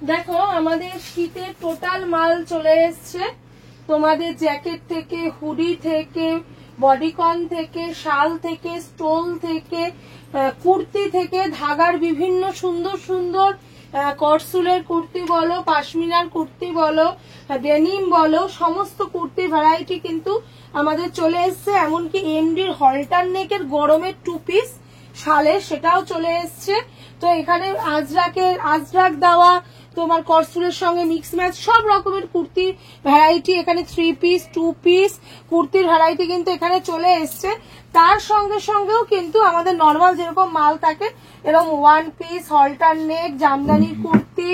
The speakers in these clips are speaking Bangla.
দেখো আমাদের শীতের টোটাল মাল চলে এসছে, তোমাদের জ্যাকেট থেকে, হুডি থেকে, বডিকন থেকে, শাল থেকে, স্টোল থেকে, কুর্তি থেকে, ধাগার বিভিন্ন সুন্দর সুন্দর করসুলের কুর্তি বলো, পাশমিনার কুর্তি বলো, ডেনিম বলো, সমস্ত কুর্তি ভ্যারাইটি কিন্তু আমাদের চলে এসছে। এমনকি এমডির হলটার নেকের গরমের 2 পিস শালের সেটাও চলে এসছে। তো এখানে আজরাক দেওয়া তোমার করসুলের সঙ্গে মিক্স ম্যাচ সব রকমের কুর্তি ভ্যারাইটি, এখানে 3 পিস 2 পিস কুর্তির ভ্যারাইটি কিন্তু এখানে চলে এসছে। তার সঙ্গে সঙ্গেও কিন্তু আমাদের নর্মাল যেরকম মাল থাকে এরকম 1 পিস হলটার নেক, জামদানির কুর্তি,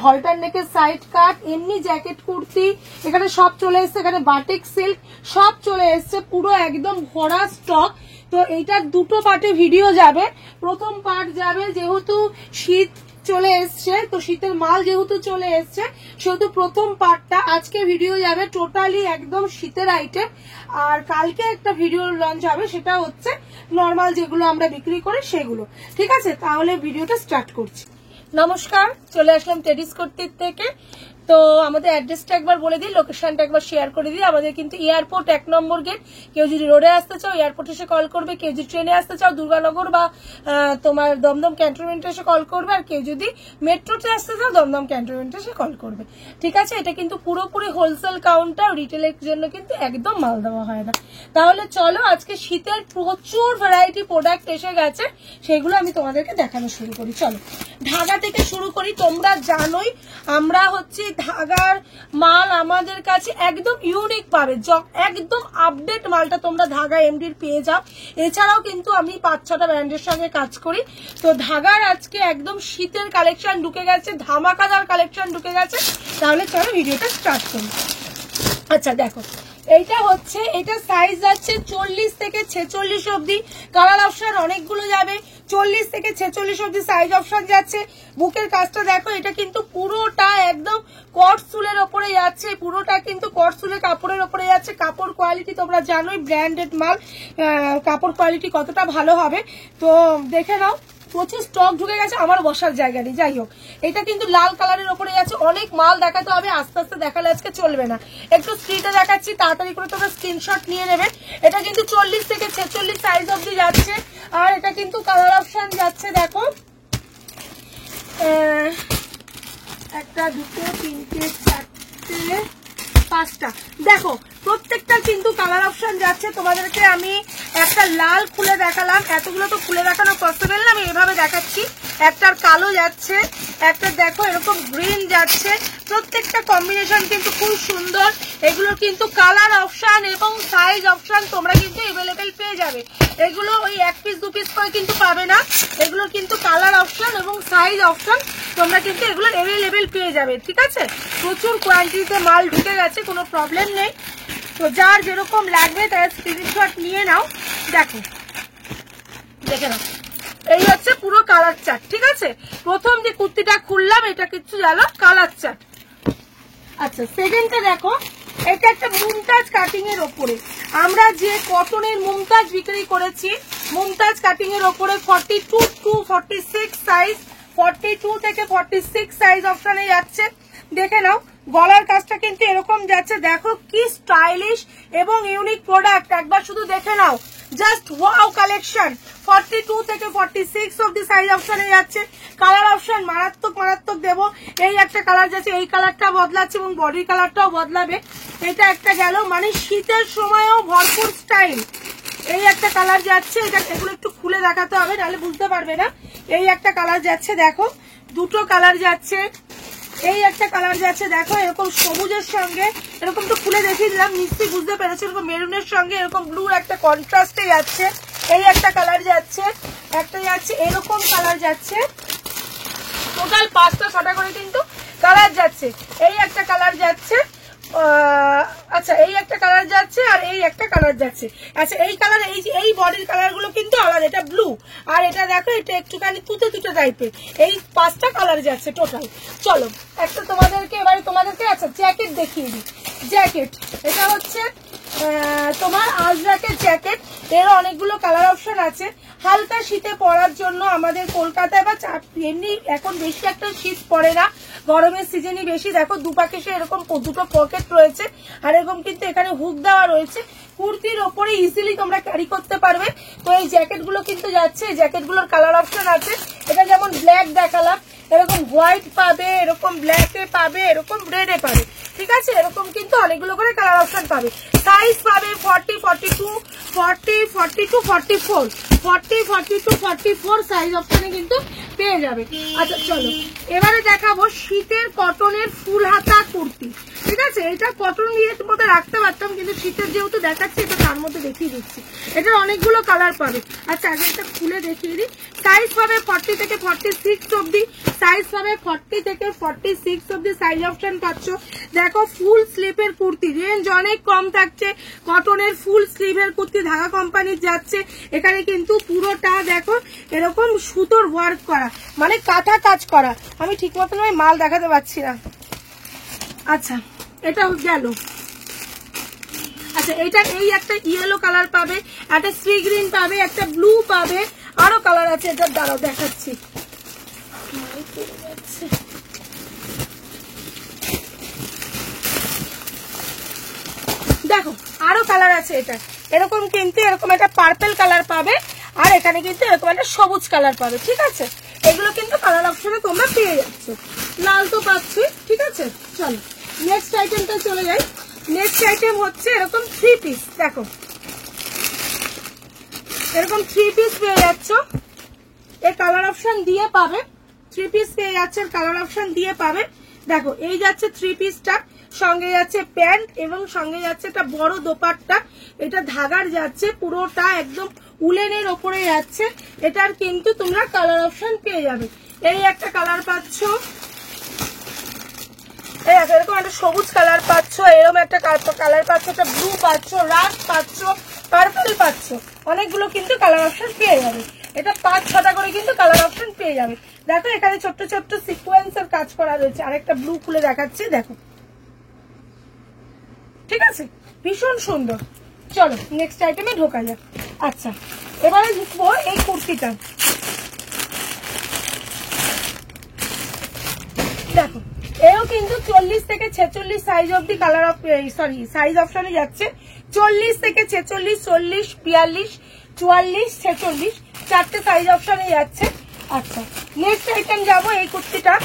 হলটার নেকের সাইড কাট, এমনি জ্যাকেট কুর্তি এখানে সব চলে এসছে। এখানে বাটিক সিল্ক সব চলে এসছে, পুরো একদম ভরা স্টক। তো এইটার দুটো পার্টে ভিডিও যাবে। প্রথম পার্ট যাবে যেহেতু শীত চলে এসছে, তো শীতের মাল যেহেতু চলে এসছে সেহেতু প্রথম পার্টটা আজকে ভিডিও যাবে টোটালি একদম শীতের আইটেম। আর কালকে একটা ভিডিও লঞ্চ হবে, সেটা হচ্ছে নর্মাল যেগুলো আমরা বিক্রি করি সেগুলো। ঠিক আছে, তাহলে ভিডিওটা স্টার্ট করছি। নমস্কার, চলে আসলাম টেডিস কুর্তির থেকে। তো আমাদের অ্যাড্রেসটা একবার বলে দিই, লোকেশনটা একবার শেয়ার করে দিই। আমাদের কিন্তু এয়ারপোর্ট 1 নম্বর গেট। কেউ যদি রোডে আসতে চাও এয়ারপোর্ট এসে কল করবে, কেউ যদি ট্রেনে আসতে চাও দুর্গানগর বা তোমার দমদম ক্যান্টনমেন্টে এসে কল করবে, আর কেউ যদি মেট্রোতে আসতে চাও দমদম ক্যান্টনমেন্টে এসে কল করবে। ঠিক আছে, এটা কিন্তু পুরোপুরি হোলসেল কাউন্টার, রিটেলের জন্য কিন্তু একদম মাল দেওয়া হয় না। তাহলে চলো, আজকে শীতের প্রচুর ভ্যারাইটি প্রোডাক্ট এসে গেছে, সেগুলো আমি তোমাদেরকে দেখানো শুরু করি। চলো ধাগা থেকে শুরু করি। তোমরা জানোই আমরা হচ্ছে ধাগার মাল আমাদের কাছে একদম ইউনিক পাবে, একদম আপডেট মালটা তোমরা ধাগা এমডির পেয়ে যাও। এছাড়াও কিন্তু আমি 5-6টা ব্র্যান্ডের সঙ্গে কাজ করি। তো ধাগার আজকে একদম শীতের কালেকশন ঢুকে গেছে, ধামাকাদার কালেকশন ঢুকে গেছে। তাহলে চলো ভিডিওটা স্টার্ট করি। আচ্ছা দেখো, এইটা হচ্ছে, এটা সাইজ যাচ্ছে 40 থেকে 46 অবধি, কালার অপশন অনেকগুলো যাবে। 40 থেকে 46 অবধি সাইজ অপশন যাচ্ছে। বুকের কাজটা দেখো, এটা কিন্তু পুরোটা একদম কটসুলের ওপরে যাচ্ছে, পুরোটা কিন্তু কটসুলের কাপড়ের ওপরে যাচ্ছে। কাপড় কোয়ালিটি তোমরা জানোই, ব্র্যান্ডেড মাল, কাপড় কোয়ালিটি কতটা ভালো হবে তো দেখে নাও। প্রচুর স্টক ঢুকে গেছে, আমার বসার জায়গা নেই। যাই হোক, এটা কিন্তু লাল কালারের ওপরে যাচ্ছে। অনেক মাল দেখাতে হবে, আস্তে আস্তে দেখালে আজকে চলবে না। একটু স্ক্রিনে দেখাচ্ছি, তাড়াতাড়ি করে তোমরা স্ক্রিনশট নিয়ে নেবে। এটা কিন্তু 40 থেকে 46 সাইজ অবধি যাচ্ছে। আর এটা কিন্তু কালার অপশন যাচ্ছে, দেখো 1 2 3 4 5টা, দেখো প্রত্যেকটা কিন্তু কালার অপশন যাচ্ছে। তোমাদেরকে আমি একটা লাল খুলে দেখালাম, এতগুলো তো খুলে দেখানো পসিবল না, আমি এভাবে দেখাচ্ছি। একটার কালো যাচ্ছে, একটা দেখো এরকম গ্রিন যাচ্ছে। প্রত্যেকটা কম্বিনেশন কিন্তু খুব সুন্দর। এগুলো কিন্তু কালার অপশন এবং সাইজ অপশন তোমরা কিন্তু এভেলেবেল পেয়ে যাবে। এগুলো ওই 1 পিস 2 পিস করে কিন্তু পাবে না, এগুলো কিন্তু কালার অপশন এবং সাইজ অপশন তোমরা কিন্তু এগুলো এভেলেবেল পেয়ে যাবে। ঠিক আছে, প্রচুর কোয়ান্টিটিতে মাল ঢুকে গেছে, কোনো প্রবলেম নেই। তো যার যেরকম লাগবে তার স্ক্রিনশট নিয়ে নাও। দেখো, দেখে নাও, এই হচ্ছে পুরো কালার চার্ট। ঠিক আছে, প্রথম যে কুর্তিটা খুললাম এটা কিছু গেল কালার চার্ট। আচ্ছা, সেকেন্ডটা দেখো, এটা একটা মুমতাজ কাটিং এর ওপরে। আমরা যে কটনের মুমতাজ বিক্রি করেছি, মুমতাজ কাটিং এর ওপরে 42 to 46 সাইজ, 42 থেকে 46 সাইজ অপশনে যাচ্ছে। দেখে নাও, গলার কাজটা কিন্তু এরকম যাচ্ছে। দেখো কি স্টাইলিশ এবং ইউনিক প্রোডাক্ট, একবার শুধু দেখে নাও। Just wow collection. 42 থেকে 46 অবধি সাইজ অপশনে যাচ্ছে। কালার অপশন মারাত্মক মারাত্মক দেবো। এই একটা কালার যাচ্ছে, এই কালারটা বদলাচ্ছে এবং বডির কালারটাও বদলাবে। এটা একটা গেল, মানে শীতের সময়ও ভরপুর স্টাইল। এই একটা কালার যাচ্ছে, এটা এগুলো একটু খুলে দেখাতে হবে নাহলে বুঝতে পারবে না। এই একটা কালার যাচ্ছে, দেখো দুটো কালার যাচ্ছে। এই একটা কালার যাচ্ছে, দেখো এরকম সবুজের সঙ্গে, এরকম তো খুলে দেখিয়ে দিলাম, নিশ্চয়ই বুঝতে পেরেছো। এরকম মেরুনের সঙ্গে এরকম ব্লুর একটা কন্ট্রাস্টে যাচ্ছে। এই একটা কালার যাচ্ছে, একটা যাচ্ছে এরকম কালার যাচ্ছে। টোটাল 5টা-6টা করে কিন্তু কালার যাচ্ছে। এই একটা কালার যাচ্ছে, আচ্ছা এই একটা কালার যাচ্ছে, আর এই একটা কালার যাচ্ছে। আচ্ছা এই কালার, এই বডির কালার গুলো কিন্তু আলাদা। এটা ব্লু, আর এটা দেখো এটা একটুখানি তুতে তুতে টাইপের। এই 5টা কালার যাচ্ছে টোটাল। চলো একটা তোমাদেরকে আচ্ছা জ্যাকেট দেখিয়ে দিই। জ্যাকেট, এটা হচ্ছে তোমার আজরাকের জ্যাকেট। এর অনেকগুলো কালার অপশন আছে। হালকা শীতে পরার জন্য আমাদের কলকাতায় বা এমনি এখন বেশি একটা শীত পড়ে না, গরমের সিজনই বেশি। দেখো দুপাশে এরকম দুটো পকেট রয়েছে আর এরকম কিন্তু এখানে হুক দেওয়া রয়েছে। কুর্তির ওপরে ইজিলি তোমরা ক্যারি করতে পারবে। তো এই জ্যাকেট গুলো কিন্তু যাচ্ছে, জ্যাকেট গুলোর কালার অপশন আছে। এটা যেমন ব্ল্যাক দেখালাম, এরকম হোয়াইট পাবে, এরকম ব্ল্যাকে পাবে, এরকম রেডে পাবে, ঠিক আছে। এরকম কিন্তু অনেকগুলো করে কালার অপশন পাবে। সাইজ পাবে 40, 42, 40, 42, 44, 40, 42, 44 সাইজ অপশনে কিন্তু পেয়ে যাবে। আচ্ছা চলো এবারে দেখাবো শীতের কটনের ফুল হাতা কুর্তি, ঠিক আছে। এটা কটন দিয়ে মধ্যে রাখতে পারতাম, কিন্তু শীতের যেহেতু দেখাচ্ছে এটা তার মধ্যে দেখিয়ে দিচ্ছি। এটার অনেকগুলো কালার পাবে। আচ্ছা আগে এটা খুলে দেখিয়ে দিই। সাইজ পাবে 40 থেকে 46 অব্দি, সাইজ পাবে 40 থেকে 46 অব্দি সাইজ অপশন পাচ্ছ। দেখো ফুল স্লিভের কুর্তি, রেঞ্জ অনেক কম থাকছে। কটনের ফুল স্লিভের কুর্তি ধাগা কোম্পানির যাচ্ছে। এখানে কিন্তু পুরোটা দেখো এরকম সুতোর ওয়ার্ক করা, মানে কাঁথা কাজ করা। আমি ঠিক মতন মাল দেখাতে পারছি না। আচ্ছা এটা গেল। আচ্ছা এটা এই একটা ইয়েলো কালার পাবে, একটা সি গ্রিন পাবে, একটা ব্লু পাবে, আরো কালার আছে। এটার দ্বারাও দেখাচ্ছি। দেখো আরো কালার আছে। এটা এরকম কিন্তু এরকম একটা পার্পেল কালার পাবে, আর এখানে কিন্তু এরকম একটা সবুজ কালার পাবে, ঠিক আছে। এগুলো কিন্তু কালার অপশনে তোমরা পেয়ে যাচ্ছ। লাল তো পাচ্ছি, ঠিক আছে। চলো নেক্সট আইটেমটা চলে যাই। নেক্সট আইটেম হচ্ছে এরকম 3 পিস। দেখো এরকম 3 পিস পেয়ে যাচ্ছ, এর কালার অপশন দিয়ে পাবে। 3 পিস পেয়ে যাচ্ছে, কালার অপশন দিয়ে পাবে। দেখো এই যাচ্ছে 3 পিসটা, সঙ্গে যাচ্ছে প্যান্ট এবং সঙ্গে যাচ্ছে একটা বড় দোপাট্টা। এটা ধাগার যাচ্ছে, পুরোটা একদম উলেনের ওপরে যাচ্ছে। এটার কিন্তু তোমরা কালার অপশন পেয়ে যাবে। এই একটা কালার পাচ্ছ, এরকম একটা সবুজ কালার পাচ্ছ, এরকম একটা কালার পাচ্ছ, একটা ব্লু পাচ্ছ, রাস্ট পাচ্ছ, পার্পল পাচ্ছ। অনেকগুলো কিন্তু কালার অপশন পেয়ে যাবে। এটা 5-6টা করে কিন্তু কালার অপশন পেয়ে যাবে। দেখো এখানে ছোট্ট ছোট্ট সিকোয়েন্সের কাজ করা রয়েছে। আরেকটা ব্লু খুলে দেখাচ্ছি, দেখো, ঠিক আছে, ভীষণ সুন্দর। চলো নেক্সট আইটেমে ঢোকা যাক। আচ্ছা এবারে ঢুকবো এই কুর্তিটা। দেখো এও কিন্তু 40 থেকে 46 সাইজ অব্দি কালার সাইজ অপশনে যাচ্ছে। 40 থেকে 46, 40, 42, 44, 46 চারটে সাইজ অপশনে যাচ্ছে। আচ্ছা নেক্সট আইটেম যাবো এই কুর্তিটা।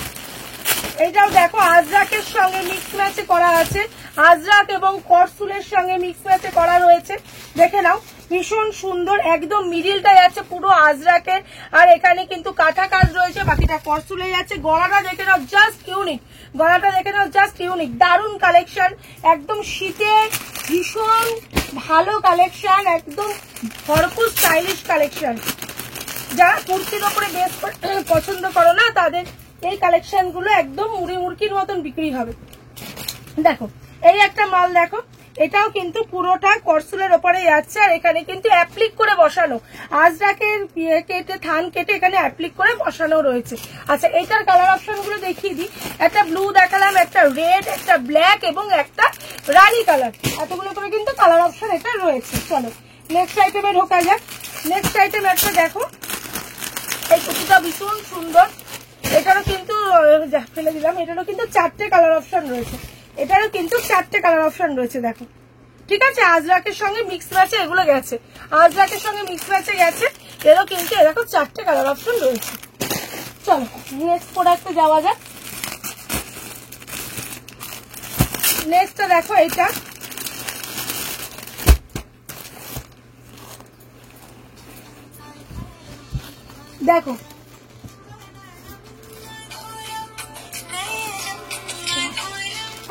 এটাও দেখো আজরাকের সঙ্গে মিক্স ম্যাচে করা আছে, আজরাক এবং করসুলের সঙ্গে মিক্স ম্যাচে করা রয়েছে। দেখে নাও ভীষণ সুন্দর, একদম মিডিলটা যাচ্ছে পুরো আজরাকের, আর এখানে কিন্তু কাঁথা কাজ রয়েছে, বাকিটা করসুলে যাচ্ছে। গলাটা দেখে নাও জাস্ট ইউনিক, গলাটা দেখে নাও জাস্ট ইউনিক, দারুণ কালেকশন, একদম শীতের ভীষণ ভালো কালেকশন, একদম ভরপুর স্টাইলিশ কালেকশন। যারা কুর্তির ওপরে বেশ পছন্দ করো না, তাদের এই কালেকশন গুলো একদম মুড়ি মুড়কির মতন বিক্রি হবে। দেখো এই একটা মাল, দেখো এটাও কিন্তু পুরোটা করসুলের ওপরে যাচ্ছে, আর এখানে কিন্তু অ্যাপ্লিক করে বসানো, আজরাকের কেটে থান কেটে এখানে অ্যাপ্লিক করে বসানো রয়েছে। আচ্ছা এটার কালার অপশন গুলো দেখিয়ে দিই। একটা ব্লু দেখালাম, একটা রেড, একটা ব্ল্যাক এবং একটা রানি কালার, এতগুলো করে কিন্তু কালার অপশন এটা রয়েছে। চলো নেক্সট আইটেমে ঢোকা যাক। নেক্সট আইটেম একটা দেখো, এই কুর্তিটা ভীষণ সুন্দর। এটারও কিন্তু ফেলে দিলাম, এটারও কিন্তু 4টে কালার অপশন রয়েছে। এটারও কিন্তু 4টে কালার অপশন রয়েছে, দেখো, ঠিক আছে। আজরাকের সঙ্গে মিক্স ম্যাচে এগুলো গেছে, আজরাকের সঙ্গে মিক্স ম্যাচে গেছে। এরও কিন্তু এরকম 4টে কালার অপশন রয়েছে। চলো নেক্সট প্রোডাক্টে যাওয়া যাক। নেক্সটটা দেখো এটা, দেখো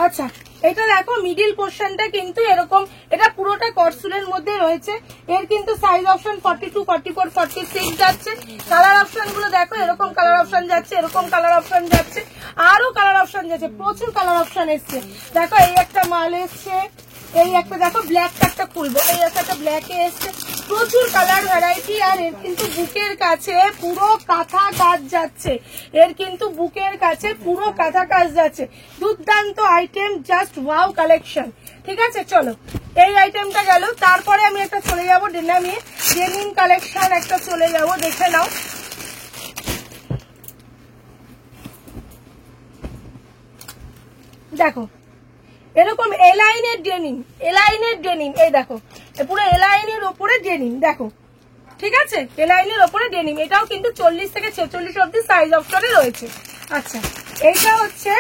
আচ্ছা এটা দেখো মিডিল পোর্শনটা কিন্তু এরকম, এটা পুরোটা করসুলের মধ্যে রয়েছে। এর কিন্তু সাইজ অপশন 42, 44, 46 যাচ্ছে। কালার অপশন গুলো দেখো, এরকম কালার অপশন যাচ্ছে, এরকম কালার অপশন যাচ্ছে, আরো কালার অপশন যাচ্ছে, প্রচুর কালার অপশন এসছে। দেখো এই একটা মাল এসছে, এই একটা দেখো ব্ল্যাক কার্ডটা খুলবো, এই একটা ব্ল্যাকে এসছে, প্রচুর কালার ভ্যারাইটি। আর এর কিন্তু বুকের কাছে পুরো কাঁথা কাজ যাচ্ছে, এর কিন্তু বুকের কাছে পুরো কাঁথা কাজ যাচ্ছে। দুর্দান্ত আইটেম, জাস্ট ওয়াও কালেকশন, ঠিক আছে। চলো এই আইটেমটা গেল। তারপরে আমি একটা চলে যাবো ডেনিম কালেকশন, একটা চলে যাবো, দেখে নাও। দেখো এরকম এলাইনের ডেনিম, এই দেখো পুরো এলাইনের ওপরে ডেনিম, দেখো ঠিক আছে, এলাইনের ওপরে ডেনিম। এটাও কিন্তু 40 থেকে 46 অবধি সাইজ অপশনে রয়েছে। আচ্ছা, এইটা হচ্ছে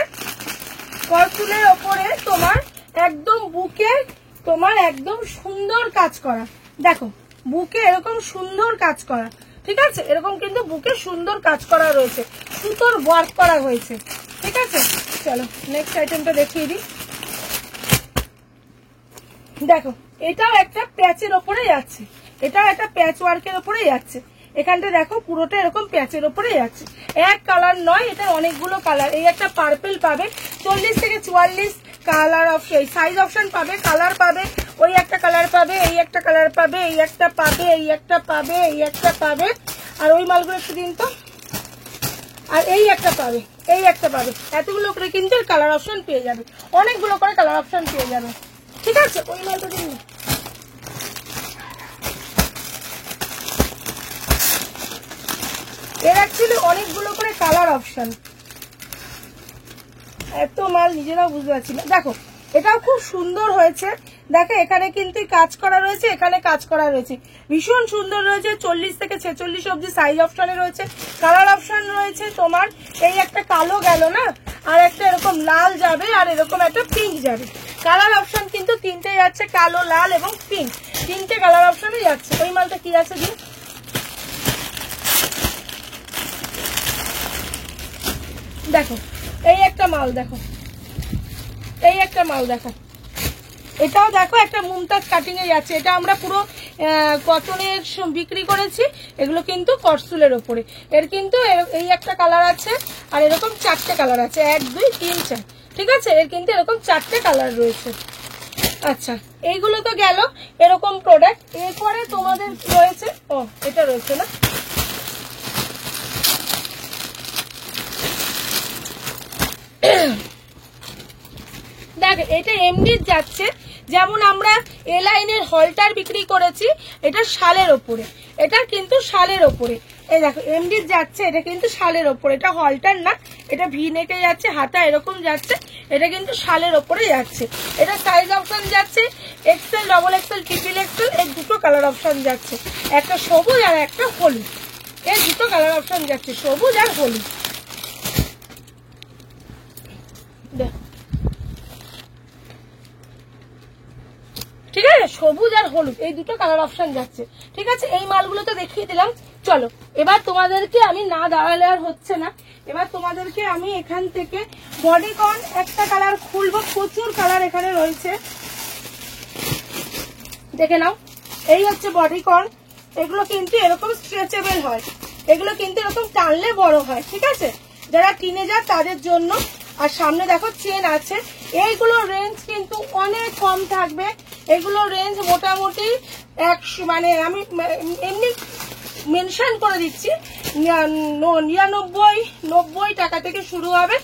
কর্সুলের ওপরে তোমার একদম বুকে তোমার একদম সুন্দর কাজ করা, দেখো বুকে এরকম সুন্দর কাজ করা, ঠিক আছে, এরকম কিন্তু বুকে সুন্দর কাজ করা রয়েছে, সুতোর ওয়ার্ক করা হয়েছে, ঠিক আছে। চলো নেক্সট আইটেমটা দেখিয়ে দিই। দেখো এটাও একটা প্যাচের ওপরে যাচ্ছে, এটাও একটা প্যাচ ওয়ার্কের ওপরে যাচ্ছে। এখানটা দেখো পুরোটা এরকম প্যাচের ওপরে যাচ্ছে, এক কালার নয়, এটা অনেকগুলো কালার। এই একটা পার্পল পাবে 40 থেকে 44 কালার অপশন, সাইজ অপশন পাবে, কালার পাবে, ওই একটা কালার পাবে, এই একটা কালার পাবে, এই একটা পাবে, এই একটা পাবে, এই একটা পাবে, আর ওই মালগুলো একটু দিন তো, আর এই একটা পাবে, এই একটা পাবে, এতগুলো করে কিন্তু কালার অপশন পেয়ে যাবে, অনেকগুলো করে কালার অপশন পেয়ে যাবে, ঠিক আছে। ওই মালটা দিন, এর অ্যাকচুয়ালি অনেকগুলো করে কালার অপশন, এত মাল নিজেরাও বুঝতে পারছি না। দেখো এটাও খুব সুন্দর হয়েছে, দেখো এখানে কিন্তু কাজ করা রয়েছে, এখানে কাজ করা রয়েছে, ভীষণ সুন্দর রয়েছে। 40 থেকে 46 অবধি সাইজ অপশনে রয়েছে, কালার অপশন রয়েছে তোমার। এই একটা কালো গেল না, আর একটা এরকম লাল যাবে, আর এরকম একটা পিঙ্ক যাবে। কালার অপশন কিন্তু তিনটে যাচ্ছে, কালো, লাল এবং পিঙ্ক, তিনটে কালার অপশনে যাচ্ছে। ওই মালটা কি আছে দিন, দেখো এই একটা মাল, দেখো এই একটা মাল, দেখো এটাও দেখো একটা মুমতাজ কাটিং এ যাচ্ছে। এটা আমরা পুরো কটনের বিক্রি করেছি, এগুলো কিন্তু কটসুলের ওপরে। এর কিন্তু এই একটা কালার আছে, আর এরকম 4টে কালার আছে, 1 2 3 4, ঠিক আছে। এর কিন্তু এরকম 4টে কালার রয়েছে। আচ্ছা, এইগুলো তো গেল এরকম প্রোডাক্ট। এরপরে তোমাদের রয়েছে, ও এটা রয়েছে না, দেখ এটা এমডির যাচ্ছে, যেমন আমরা এ লাইনের হলটার বিক্রি করেছি, এটা শালের ওপরে, এটা কিন্তু শালের ওপরে। এই দেখো এমডির যাচ্ছে, এটা কিন্তু শালের ওপরে, এটা হলটার না, এটা ভি নেকে যাচ্ছে, হাতা এরকম যাচ্ছে, এটা কিন্তু শালের ওপরে যাচ্ছে। এটা সাইজ অপশন যাচ্ছে XL, double XL, triple XL, এর দুটো কালার অপশন যাচ্ছে, একটা সবুজ আর একটা হলুদ, এর দুটো কালার অপশন যাচ্ছে, সবুজ আর হলুদ। ঠিক আছে, সবুজ আর হলুদ এই দুটো কালার অপশন যাচ্ছে, ঠিক আছে। এই মালগুলো তো দেখিয়ে দিলাম। চলো এবার তোমাদেরকে আমি না দাঁড়ালে আর হচ্ছে না, এবার তোমাদেরকে আমি এখান থেকে বডিকন একটা কালার খুলবো, প্রচুর কালার এখানে রয়েছে, দেখে নাও। এই হচ্ছে বডিকন, এগুলো কিন্তু এরকম স্ট্রেচেবল হয়, এগুলো কিন্তু এরকম টানলে বড় হয়, ঠিক আছে, যারা টিনেজার তাদের জন্য। আর সামনে দেখো চেন আছে। এইগুলো রেঞ্জ কিন্তু অনেক কম থাকবে, এগুলো রেঞ্জ মোটামুটি 100, মানে আমি এমনি মেনশন করে দিচ্ছি, 99-90 টাকা থেকে শুরু হবে,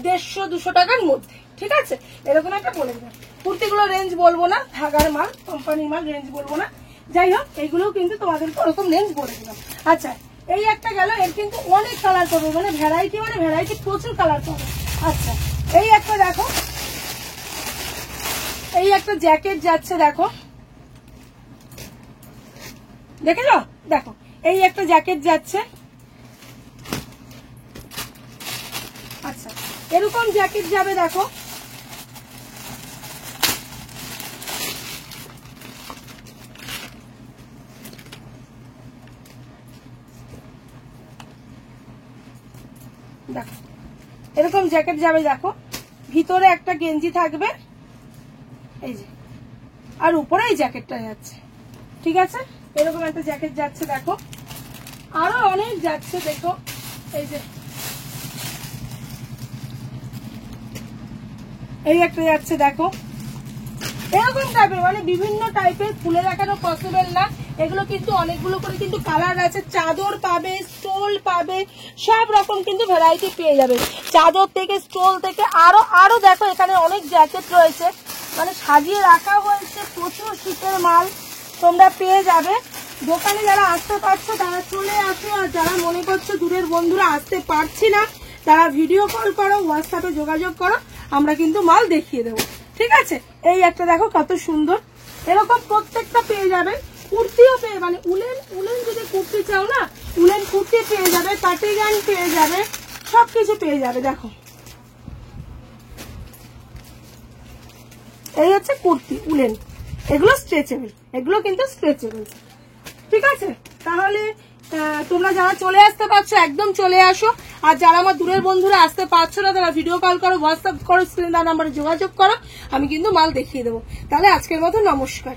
150-200 টাকার মধ্যে, ঠিক আছে। এরকম একটা বলে দিলাম। কুর্তিগুলো রেঞ্জ বলবো না, ঢাকার মাল, কোম্পানির মাল, রেঞ্জ বলবো না। যাই হোক, এইগুলোও কিন্তু তোমাদেরকে ওরকম রেঞ্জ বলে দিলাম। আচ্ছা, এই একটা গেল, এর কিন্তু অনেক কালার পাবো, মানে ভ্যারাইটি প্রচুর কালার পাবো। আচ্ছা, এই একটা দেখো, এই একটা জ্যাকেট যাচ্ছে, দেখো দেখেছ, দেখো এই একটা জ্যাকেট যাচ্ছে। আচ্ছা, এরকম জ্যাকেট যাবে, দেখো দেখো এরকম জ্যাকেট যাবে, দেখো ভিতরে একটা গেঞ্জি থাকবে, এই যে, আর উপরে এই জ্যাকেটটা যাচ্ছে, ঠিক আছে। এরকম একটা জ্যাকেট যাচ্ছে, দেখো আরো অনেক যাচ্ছে, দেখো এই যে এই একটা যাচ্ছে, দেখো এরকম টাইপের, মানে বিভিন্ন টাইপের, খুলে দেখানো পসিবল না। এগুলো কিন্তু অনেকগুলো করে কিন্তু কালার আছে, চাদর পাবে, স্টোল পাবে, সব রকম কিন্তু ভ্যারাইটি পেয়ে যাবে, চাদর থেকে স্টোল থেকে আরো দেখো এখানে অনেক জ্যাকেট রয়েছে, মানে সাজিয়ে রাখা হয়েছে, প্রচুর শীতের মাল তোমরা পেয়ে যাবে। দোকানে যারা আসতে পারছো তারা চলে আসো, আর যারা মনে করছো দূরের বন্ধুরা আসতে পারছি না, তারা ভিডিও কল করো, হোয়াটসঅ্যাপে যোগাযোগ করো, আমরা কিন্তু মাল দেখিয়ে দেবো। ঠিক আছে, এই একটা দেখো কত সুন্দর, এরকম প্রত্যেকটা পেয়ে যাবে। কুর্তিও পেয়ে, মানে উলেন উলেন যদি কুর্তি চাও না, উলেন কুর্তি পেয়ে যাবে, কার্ডিগান পেয়ে যাবে, সবকিছু পেয়ে যাবে। দেখো এই হচ্ছে কুর্তি উলেন, এগুলো স্ট্রেচেবল, এগুলো কিন্তু স্ট্রেচেবল। ঠিক আছে, তাহলে তোমরা যারা চলে আসতে পারছো একদম চলে আসো, আর যারা আমার দূরের বন্ধুরা আসতে পারছো না তারা ভিডিও কল করো, হোয়াটসঅ্যাপ করো, স্ক্রিন নাম্বারে যোগাযোগ করো, আমি কিন্তু মাল দেখিয়ে দেবো। তাহলে আজকের মতো নমস্কার।